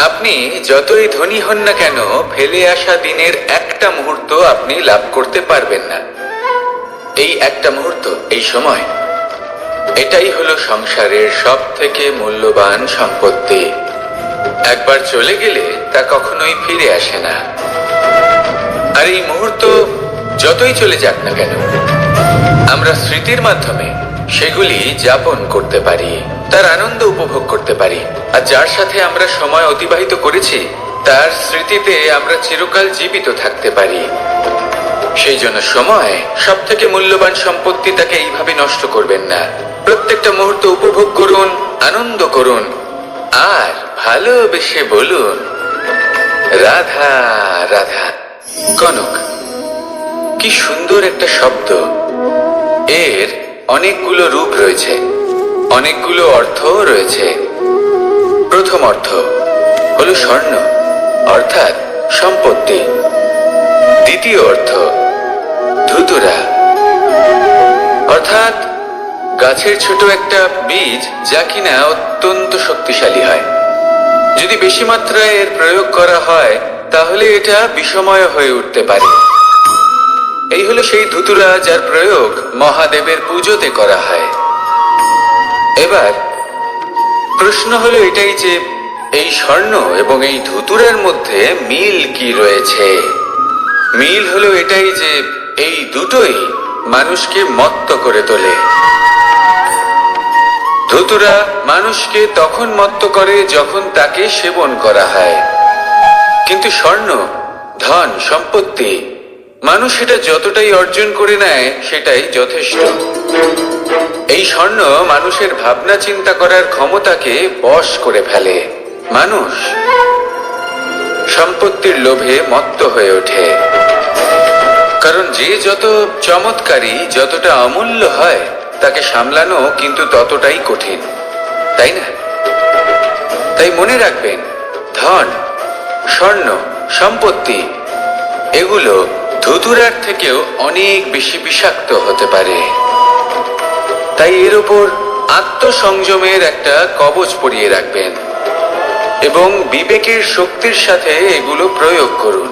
আপনি যতই ধনী হন না কেন, ফেলে আসা দিনের একটা মুহূর্ত আপনি লাভ করতে পারবেন না। এই একটা মুহূর্ত, এই সময়, এটাই হলো সংসারের সব থেকে মূল্যবান সম্পত্তি। একবার চলে গেলে তা কখনোই ফিরে আসে না। আর এই মুহূর্ত যতই চলে যাক না কেন, আমরা স্মৃতির মাধ্যমে সেগুলি যাপন করতে পারি, তার আনন্দ উপভোগ করতে পারি। আর যার সাথে আমরা সময় অতিবাহিত করেছি, তার স্মৃতিতে আমরা চিরকাল জীবিত থাকতে পারি। সেই জন্য সময় সব থেকে মূল্যবান সম্পত্তি, তাকে এইভাবে নষ্ট করবেন না। প্রত্যেকটা মুহূর্ত উপভোগ করুন, আনন্দ করুন, আর ভালোবেসে বলুন, রাধা রাধা। কনক, কি সুন্দর একটা শব্দ। এর অনেকগুলো রূপ রয়েছে, অনেকগুলো অর্থ রয়েছে। প্রথম অর্থ হলো স্বর্ণ, অর্থাৎ সম্পত্তি। দ্বিতীয় অর্থ ধুতুরা, অর্থাৎ গাছের ছোট একটা বীজ, যা কিনা অত্যন্ত শক্তিশালী হয়। যদি বেশি মাত্রায় এর প্রয়োগ করা হয়, তাহলে এটা বিষময় হয়ে উঠতে পারে। এই হলো সেই ধুতুরা, যার প্রয়োগ মহাদেবের পুজোতে করা হয়। এবার প্রশ্ন হলো এটাই যে এই স্বর্ণ এবং এই ধুতুরার মধ্যে মিল কি রয়েছে। মিল হলো এটাই যে এই দুটোই মানুষকে মত্ত করে তোলে। ধুতুরা মানুষকে তখন মত্ত করে যখন তাকে সেবন করা হয়, কিন্তু স্বর্ণ, ধন, সম্পত্তি, মানুষ সেটা যতটাই অর্জন করে নেয় সেটাই যথেষ্ট। এই স্বর্ণ মানুষের ভাবনা চিন্তা করার ক্ষমতাকে বশ করে ফেলে। মানুষ সম্পত্তির লোভে মত্ত হয়ে ওঠে। কারণ যে যত চমৎকারী, যতটা অমূল্য হয়, তাকে সামলানো কিন্তু ততটাই কঠিন, তাই না? তাই মনে রাখবেন, ধন, স্বর্ণ, সম্পত্তি এগুলো ধুতুরার থেকেও অনেক বেশি বিষাক্ত হতে পারে। তাই এর উপর আত্মসংযমের একটা কবচ পরিয়ে রাখবেন এবং বিবেকের শক্তির সাথে এগুলো প্রয়োগ করুন,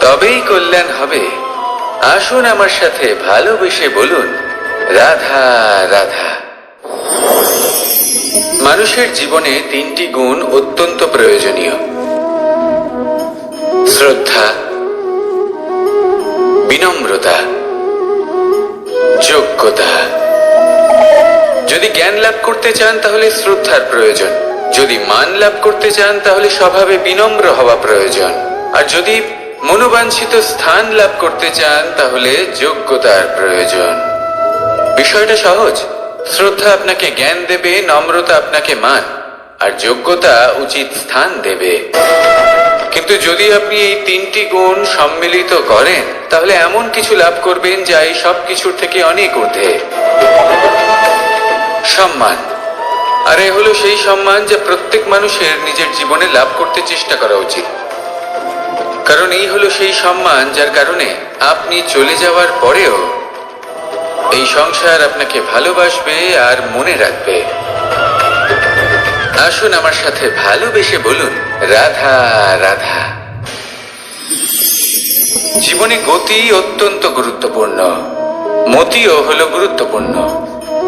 তবেই কল্যাণ হবে। আসুন আমার সাথে ভালোবেসে বলুন, রাধা রাধা। মানুষের জীবনে 3টি গুণ অত্যন্ত প্রয়োজনীয়: শ্রদ্ধা, বিনম্রতা, যোগ্যতা। যদি জ্ঞান লাভ করতে চান তাহলে শ্রদ্ধার প্রয়োজন, যদি মান লাভ করতে চান তাহলে স্বভাবে বিনম্র হওয়া প্রয়োজন, আর যদি মনোবাঞ্ছিত স্থান লাভ করতে চান তাহলে যোগ্যতার প্রয়োজন। বিষয়টা সহজ। শ্রদ্ধা আপনাকে জ্ঞান দেবে, নম্রতা আপনাকে মান, আর যোগ্যতা উচিত স্থান দেবে। কিন্তু যদি আপনি এই 3টি গুণ সম্মিলিত করেন তাহলে এমন কিছু লাভ করবেন যা এই সব কিছুর থেকে অনেক ঊর্ধ্বে। সম্মান। আর এ হলো সেই সম্মান যা প্রত্যেক মানুষের নিজের জীবনে লাভ করতে চেষ্টা করা উচিত, কারণ এই হলো সেই সম্মান যার কারণে আপনি চলে যাওয়ার পরেও এই সংসার আপনাকে ভালোবাসবে আর মনে রাখবে। আসুন আমার সাথে ভালোবেসে বলুন, রাধা রাধা। জীবনে গতি অত্যন্ত গুরুত্বপূর্ণ, মতিও হলো গুরুত্বপূর্ণ,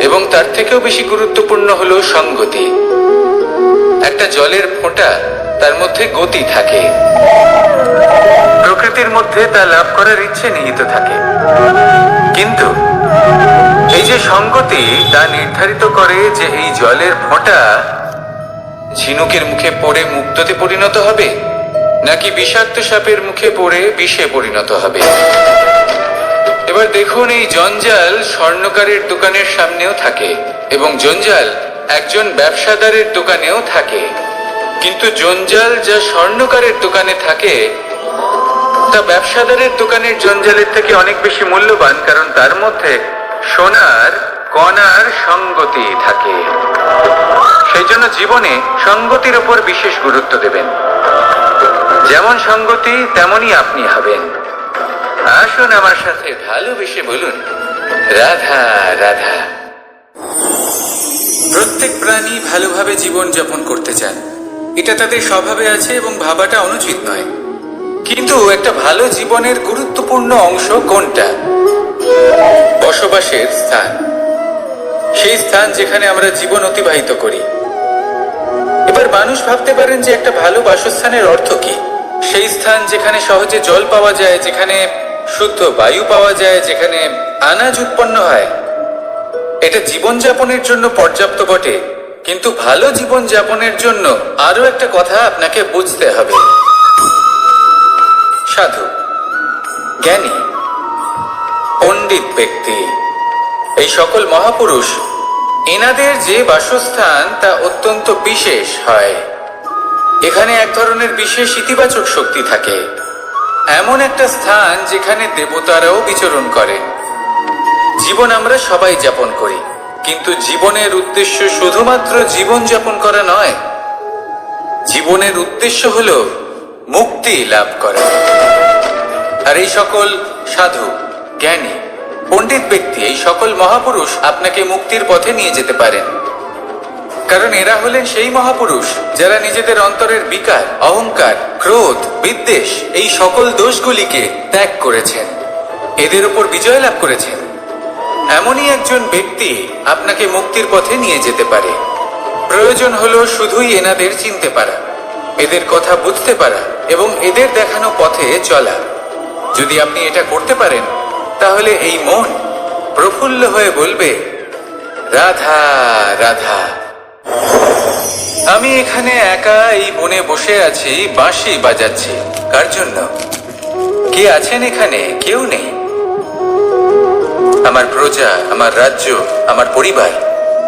এবং তার থেকেও বেশি গুরুত্বপূর্ণ হলো সঙ্গতি। একটা জলের ফোঁটা, তার মধ্যে গতি থাকে, প্রকৃতির মধ্যে তা লাভ করার ইচ্ছে নিহিত থাকে, কিন্তু এই যে সঙ্গতি তা নির্ধারিত করে যে এই জলের ফোঁটা ঝিনুকের মুখে পড়ে মুক্ততে পরিণত হবে নাকি বিষাক্ত সাপের মুখে পড়ে বিষে পরিণত হবে। এবার দেখুন, এই জঞ্জাল স্বর্ণকারের দোকানের সামনেও থাকে এবং জঞ্জাল একজন ব্যবসাদারের দোকানেও থাকে, কিন্তু জঞ্জাল যা স্বর্ণকারের দোকানে থাকে তা ব্যবসাদারের দোকানের জঞ্জালের থেকে অনেক বেশি মূল্যবান, কারণ তার মধ্যে সোনার কণার সঙ্গতি থাকে। সেই জন্য জীবনে সঙ্গতির উপর বিশেষ গুরুত্ব দেবেন। যেমন সঙ্গতি তেমনই আপনি হবেন। আসুন আমার সাথে ভালোবেসে বলুন, রাধা রাধা। প্রত্যেক প্রাণী ভালোভাবে জীবন যাপন করতে চান, এটা তাদের স্বভাবে আছে এবং ভাবাটা অনুচিত নয়। কিন্তু একটা ভালো জীবনের গুরুত্বপূর্ণ অংশ কোনটা? বসবাসের স্থান, সেই স্থান যেখানে আমরা জীবন অতিবাহিত করি। এবার মানুষ ভাবতে পারেন যে একটা ভালো বাসস্থানের অর্থ কি? সেই স্থান যেখানে সহজে জল পাওয়া যায়, যেখানে শুদ্ধ বায়ু পাওয়া যায়, যেখানে আনাজ উৎপন্ন হয়। এটা জীবনযাপনের জন্য পর্যাপ্ত বটে, কিন্তু ভালো জীবন যাপনের জন্য আরো একটা কথা আপনাকে বুঝতে হবে। সাধু, জ্ঞানী, পণ্ডিত ব্যক্তি, এই সকল মহাপুরুষ, এনাদের যে বাসস্থান তা অত্যন্ত বিশেষ হয়। এখানে এক ধরনের বিশেষ ইতিবাচক শক্তি থাকে, এমন একটা স্থান যেখানে দেবতারাও বিচরণ করে। জীবন আমরা সবাই যাপন করি, কিন্তু জীবনের উদ্দেশ্য শুধুমাত্র জীবন যাপন করা নয়। জীবনের উদ্দেশ্য হলো মুক্তি লাভ করা। আর এই সকল সাধু, জ্ঞানী, পণ্ডিত ব্যক্তি, এই সকল মহাপুরুষ আপনাকে মুক্তির পথে নিয়ে যেতে পারেন, কারণ এরা হলেন সেই মহাপুরুষ যারা নিজেদের অন্তরের বিকার, অহংকার, ক্রোধ, বিদ্বেষ এই সকল দোষগুলিকে ত্যাগ করেছেন, এদের উপর বিজয় লাভ করেছেন। এমনই একজন ব্যক্তি আপনাকে মুক্তির পথে নিয়ে যেতে পারে। প্রয়োজন হলো শুধুই এনাদের চিনতে পারা, এদের কথা বুঝতে পারা এবং এদের দেখানো পথে চলা। যদি আপনি এটা করতে পারেন তাহলে এই মন প্রফুল্ল হয়ে বলবে, রাধা রাধা। আমি এখানে একা এই বনে বসে আছি, বাঁশি বাজাচ্ছি। কার জন্য? কে আছেন এখানে? কেউ নেই। আমার প্রজা, আমার রাজ্য, আমার পরিবার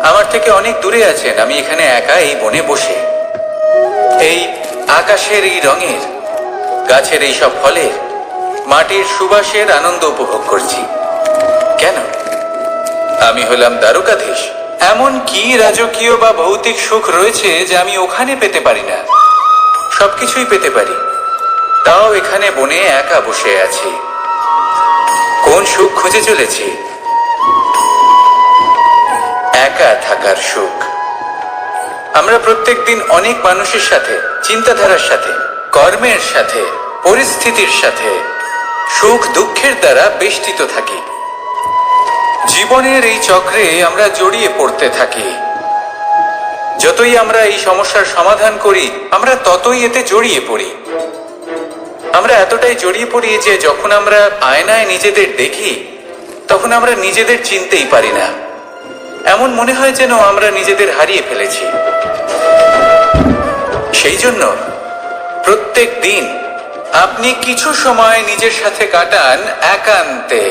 আমার থেকে অনেক দূরে আছেন। আমি এখানে একা এই বনে বসে, এই আকাশের এই রঙের, গাছের এই সব ফলের, মাটির সুবাসের আনন্দ উপভোগ করছি। কেন? আমি হলাম দ্বারকাধীশ। এমন কি রাজকীয় বা ভৌতিক সুখ রয়েছে যে আমি ওখানে পেতে পারি না? সবকিছুই পেতে পারি, তাও এখানে বনে একা বসে আছি। কোন সুখ খুঁজে চলেছি? একা থাকার সুখ। আমরা প্রত্যেকদিন অনেক মানুষের সাথে, চিন্তাধারার সাথে, কর্মের সাথে, পরিস্থিতির সাথে, সুখ দুঃখের দ্বারা বেষ্টিত থাকি। জীবনের এই চক্রে আমরা জড়িয়ে পড়তে থাকি। যতই আমরা এই সমস্যার সমাধান করি, আমরা ততই এতে জড়িয়ে পড়ি। আমরা এতটাই জড়িয়ে পড়ি যে যখন আমরা আয়নায় নিজেদের দেখি, তখন আমরা নিজেদের চিনতেই পারি না। এমন মনে হয় যেন আমরা নিজেদের হারিয়ে ফেলেছি। সেই জন্য প্রত্যেক দিন আপনি কিছু সময় নিজের সাথে কাটান একান্তে।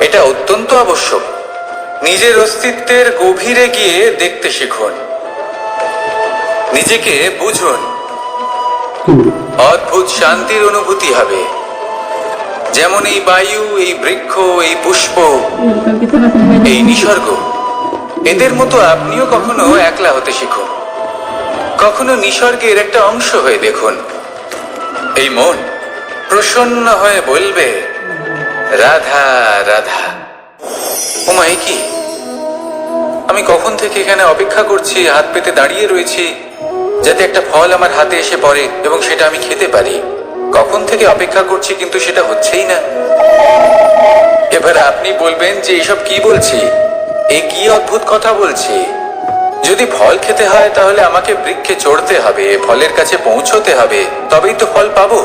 এটা অত্যন্ত আবশ্যক। নিজের অস্তিত্বের গভীরে গিয়ে দেখতে শিখুন, নিজেকে বুঝুন। অদ্ভুত শান্তির অনুভূতি হবে। যেমন এই বায়ু, এই বৃক্ষ, এই পুষ্প, এই নিসর্গ, এদের মতো আপনিও কখনো একলা হতে শিখুন। কখনো নিসর্গের একটা অংশ হয়ে দেখুন। এই মন প্রসন্ন হয়ে বলবে, রাধা রাধা। ওমা, এ কি? আমি কখন থেকে এখানে অপেক্ষা করছি, হাত পেতে দাঁড়িয়ে রয়েছি যাতে একটা ফল আমার হাতে এসে পড়ে এবং সেটা আমি খেতে পারি। কখন থেকে অপেক্ষা করছি, কিন্তু সেটা হচ্ছেই না। এবার আপনি বলবেন যে এসব কি বলছি, এ কি অদ্ভুত কথা বলছি। যদি ফল খেতে হয় তাহলে আমাকে বৃক্ষে চড়তে হবে, ফলের কাছে পৌঁছতে হবে, তবেই তো ফল পাবো।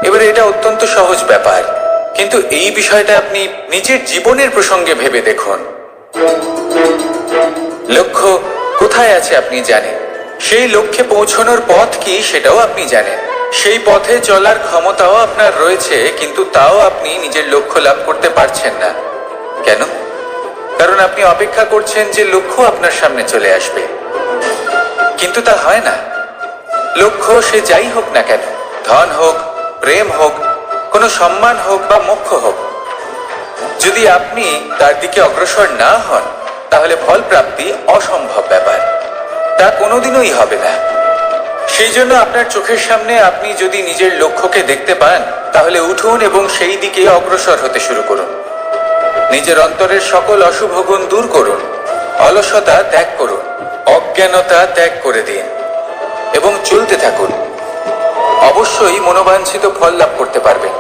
এবারে এটা অত্যন্ত সহজ ব্যাপার, কিন্তু এই বিষয়টা আপনি নিজের জীবনের প্রসঙ্গে ভেবে দেখুন। লক্ষ্য কোথায় আছে আপনি জানেন, সেই লক্ষ্যে পৌঁছানোর পথ কি সেটাও আপনি জানেন, সেই পথে চলার ক্ষমতাও আপনার রয়েছে, কিন্তু তাও আপনি নিজের লক্ষ্য লাভ করতে পারছেন না। কেন? কারণ আপনি অপেক্ষা করছেন যে লক্ষ্য আপনার সামনে চলে আসবে, কিন্তু তা হয় না। লক্ষ্য সে যাই হোক না কেন, ধন হোক, প্রেম হোক, কোনো সম্মান হোক বা মোক্ষ হোক, যদি আপনি তার দিকে অগ্রসর না হন তাহলে ফল প্রাপ্তি অসম্ভব ব্যাপার, তা কোনোদিনই হবে না। সেই জন্য আপনার চোখের সামনে আপনি যদি নিজের লক্ষ্যকে দেখতে পান, তাহলে উঠুন এবং সেই দিকে অগ্রসর হতে শুরু করুন। নিজের অন্তরের সকল অশুভ গুণ দূর করুন, অলসতা ত্যাগ করুন, অজ্ঞানতা ত্যাগ করে দিন এবং চলতে থাকুন। অবশ্যই মনোবাঞ্ছিত ফল লাভ করতে পারবেন।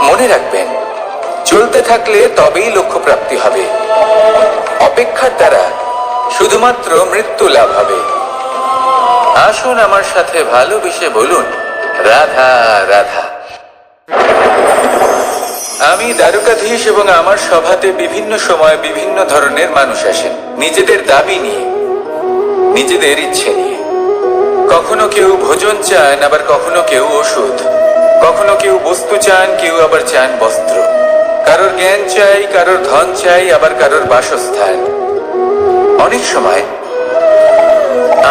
মনে রাখবেন, চলতে থাকলে তবেই লক্ষ্য প্রাপ্তি হবে। অপেক্ষার দ্বারা শুধুমাত্র মৃত্যু লাভ হবে। আসুন আমার সাথে ভালোবেসে বলুন, রাধা রাধা। আমি দ্বারকাধীশ এবং আমার সভাতে বিভিন্ন সময় বিভিন্ন ধরনের মানুষ আসেন, নিজেদের দাবি নিয়ে, নিজেদের ইচ্ছে নিয়ে। কখনো কেউ ভোজন চান, আবার কখনো কেউ ওষুধ, কখনো কেউ বস্তু চান, কেউ আবার চান বস্ত্র। কারোর জ্ঞান চাই, কারোর ধন চাই, আবার কারোর বাসস্থান। অনেক সময়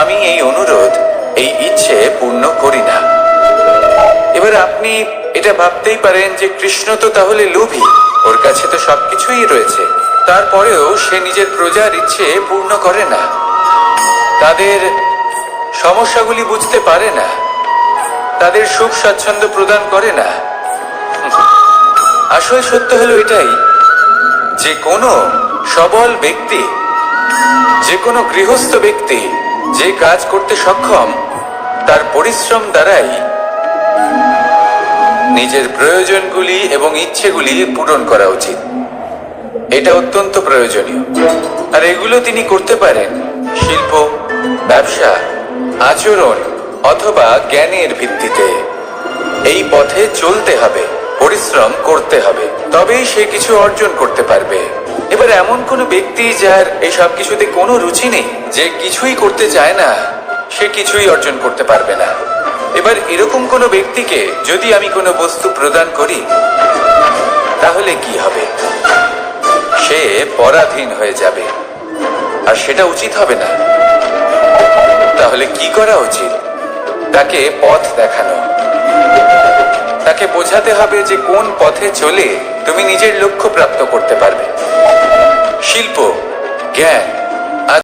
আমি এই অনুরোধ, এই ইচ্ছে পূর্ণ করি না। এবার আপনি এটা ভাবতেই পারেন যে কৃষ্ণ তো তাহলে লোভী, ওর কাছে তো সবকিছুই রয়েছে, তারপরেও সে নিজের প্রজার ইচ্ছে পূর্ণ করে না, তাদের সমস্যাগুলি বুঝতে পারে না, তাদের সুখ স্বাচ্ছন্দ্য প্রদান করে না। আসল সত্য হলো এটাই যে কোনো সবল ব্যক্তি, যে কোনো গৃহস্থ ব্যক্তি যে কাজ করতে সক্ষম, তার পরিশ্রম দ্বারাই নিজের প্রয়োজনগুলি এবং ইচ্ছেগুলি পূরণ করা উচিত। এটা অত্যন্ত প্রয়োজনীয়, আর এগুলো তিনি করতে পারেন শিল্প, ব্যবসা, আচরণ অথবা জ্ঞানের ভিত্তিতে। এই পথে চলতে হবে, পরিশ্রম করতে হবে, তবেই সে কিছু অর্জন করতে পারবে। এবার এমন কোনো ব্যক্তি যার এই সব কিছুতে কোনো রুচি নেই, যে কিছুই করতে চায় না, সে কিছুই অর্জন করতে পারবে না। এবার এরকম কোনো ব্যক্তিকে যদি আমি কোনো বস্তু প্রদান করি, তাহলে কি হবে? সে পরাধীন হয়ে যাবে, আর সেটা উচিত হবে না। তাহলে কি করা উচিত? তাকে পথ দেখানো। তাকে বোঝাতে হবে যে কোন পথে চলে তুমি নিজের লক্ষ্য প্রাপ্ত করতে পারবে। শিল্প, জ্ঞান